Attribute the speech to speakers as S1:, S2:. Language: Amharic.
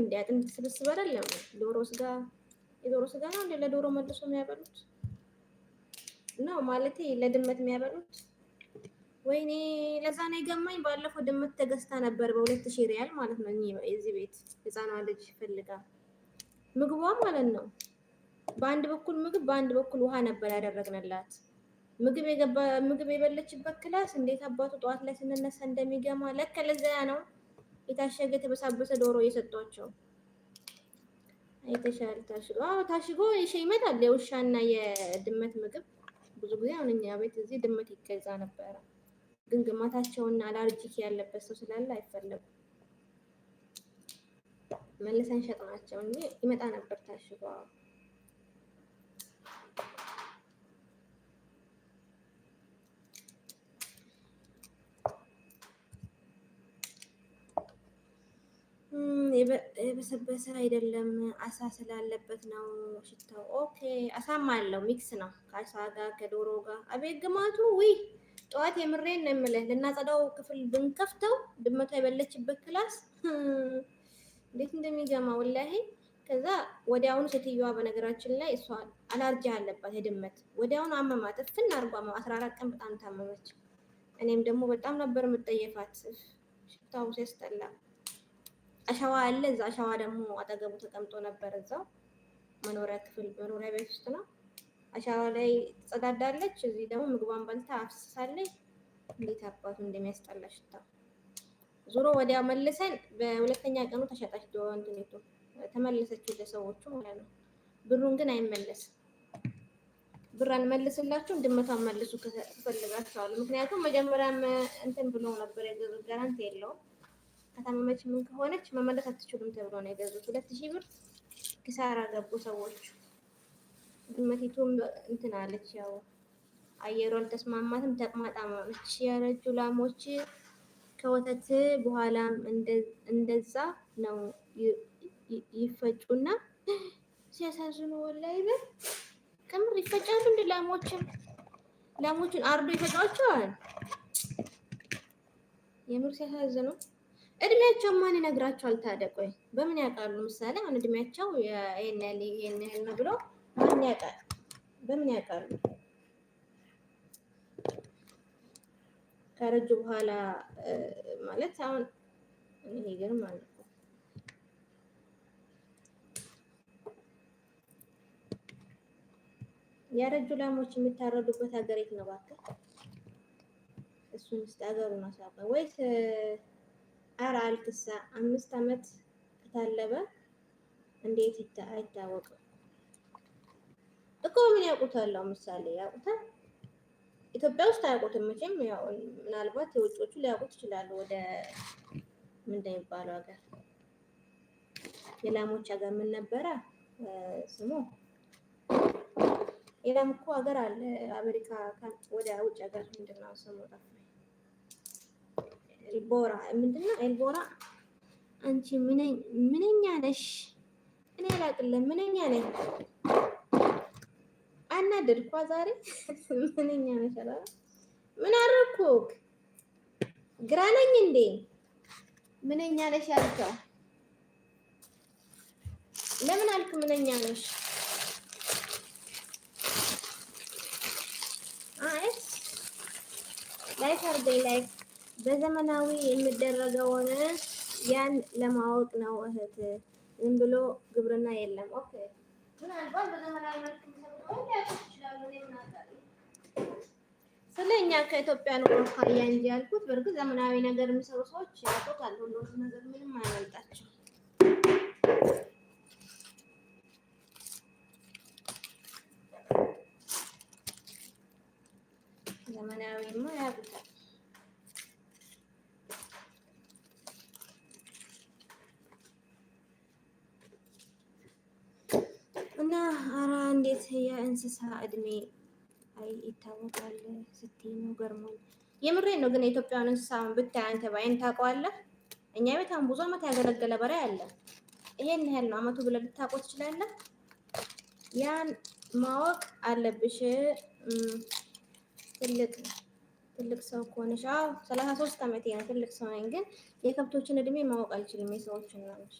S1: እንደ አጥንት ስብስብ አይደለም። ዶሮ ስጋ የዶሮ ስጋ ነው እንደ ለዶሮ መልሶ የሚያበሉት ነው ማለት ለድመት የሚያበሉት። ወይኔ ለዛ ነው የገማኝ። ባለፈው ድመት ተገዝታ ነበር በ2000 ሪያል ማለት ነው። እዚህ ቤት ህፃኗ ልጅ ፈልጋ ምግቧ ማለት ነው። በአንድ በኩል ምግብ በአንድ በኩል ውሃ ነበር ያደረግንላት። ምግብ የበለችበት ክላስ እንዴት አባቱ ጠዋት ላይ ስንነሳ እንደሚገማ ለካ ለዛ ነው የታሸገ የተበሳበሰ ዶሮ እየሰጧቸው። አይተሻል? ታሽጎ ታሽጎ ይመጣል የውሻና የድመት ምግብ። ብዙ ጊዜ አሁን እኛ ቤት እዚህ ድመት ይገዛ ነበረ፣ ግን ግማታቸውና አላርጂክ ያለበት ሰው ስላለ አይፈለጉም። መልሰን ሸጥናቸው እንጂ ይመጣ ነበር ታሽጎ። የበሰበሰ አይደለም፣ አሳ ስላለበት ነው ሽታው። ኦኬ አሳማ አለው፣ ሚክስ ነው ከአሳ ጋር ከዶሮ ጋር። አቤት ግማቱ! ውይ ጠዋት የምሬን ነው የምልህ ልናጸዳው ክፍል ብንከፍተው ድመቷ የበለችበት ክላስ እንዴት እንደሚገማ ወላሂ። ከዛ ወዲያውኑ ሴትዮዋ በነገራችን ላይ እሷ አላርጂ አለባት የድመት፣ ወዲያውኑ አመማት። እፍን አርጓ 14 ቀን በጣም ታመመች። እኔም ደግሞ በጣም ነበር የምጠየፋት፣ ሽታው ሲያስጠላ። አሸዋ አለ እዛ፣ አሸዋ ደግሞ አጠገቡ ተቀምጦ ነበር እዛው መኖሪያ ክፍል መኖሪያ ቤት ውስጥ ነው። አሸዋ ላይ ትጸዳዳለች፣ እዚህ ደግሞ ምግቧን በልታ አፍስሳለች። እንዴት አባቱ እንደሚያስጠላ ሽታው። ዞሮ ወዲያ መልሰን በሁለተኛ ቀኑ ተሸጣች እንትኔቱ ተመለሰች ወደ ሰዎቹ ማለት ነው። ብሩን ግን አይመለስም። ብር አንመልስላችሁም፣ ድመቷን መልሱ ከፈልጋችኋል። ምክንያቱም መጀመሪያም እንትን ብሎ ነበር የገዙት፣ ጋራንቲ የለውም። ከታመመች ምን ከሆነች መመለስ አትችሉም ተብሎ ነው የገዙት። 2000 ብር ኪሳራ ገቡ ሰዎቹ። ድመቲቱም እንትን አለች፣ ያው አየሩ አልተስማማትም፣ ተቅማጣም ሆነች። ያረጁ ላሞች ከወተት በኋላም እንደዛ ነው ይፈጩና ሲያሳዝኑ ወላሂ በል ከምር ይፈጫሉ። እንደ ላሞችን አርዶ ይፈጫቸዋል። የምር ሲያሳዝኑ። እድሜያቸው ማን ይነግራቸዋል ታዲያ? ቆይ በምን ያውቃሉ? ምሳሌ አሁን እድሜያቸው ይሄን ያህል ነው ብሎ ማን ያውቃል? በምን ያውቃሉ? ከረጁ በኋላ ማለት አሁን ይሄ ግን ማለት ነው ያረጁ ላሞች የሚታረዱበት ሀገር የት ነው እባክህ? እሱን እስኪ ሀገሩን አሳውቀን። ወይስ ኧረ አልክሳ 5 ዓመት ከታለበ እንዴት አይታወቅም እኮ። ምን ያውቁታል? ምሳሌ ያውቁታል። ኢትዮጵያ ውስጥ አያውቁትም መቼም። ያው ምናልባት የውጮቹ ሊያውቁት ይችላሉ። ወደ ምንድን ነው የሚባለው ሀገር፣ የላሞች ሀገር ምን ነበረ ስሙ? የላም እኮ ሀገር አለ አሜሪካ፣ ወደ ውጭ ሀገር ምንድን ነው ስሙ? ኤልቦራ ምንድነው? ኤልቦራ። አንቺ ምንኛ ነሽ? እኔ አላቅልም። ምንኛ ነኝ? አናደድኳ ዛሬ። ምንኛ ነሽ አላ ምን አደረኩ? ግራ ነኝ እንዴ? ምንኛ ነሽ ያልከው ለምን አልክ? ምንኛ ነሽ? ላይክ አድርገኝ። ላይክ በዘመናዊ የሚደረገውን ያን ለማወቅ ነው እህት። ዝም ብሎ ግብርና የለም። ኦኬ ምናልባት በዘመናዊ መልክ ስለኛ ከኢትዮጵያ ነው ካያ እንጂ ያልኩት። በእርግጥ ዘመናዊ ነገር የሚሰሩ ሰዎች ያውቁታል። ሁሉም ነገር ምንም አያመልጣቸው። ዘመናዊማ ያውቁታል። እና ኧረ እንዴት የእንስሳ እድሜ ይታወቃል ስትይ ነው ገርሞኝ። የምሬን ነው። ግን የኢትዮጵያን እንስሳ ብታይ አንተ ባይን ታውቀዋለህ? እኛ ቤት አሁን ብዙ ዓመት ያገለገለ በሬ አለ። ይሄን ያህል ነው አመቱ ብለህ ልታውቀው ትችላለህ? ያን ማወቅ አለብሽ። ትልቅ ሰው ከሆነሽ 33 ዓመቴ ነው። ትልቅ ሰው ነኝ፣ ግን የከብቶችን እድሜ ማወቅ አልችልም። የሰዎችን ነው እንጂ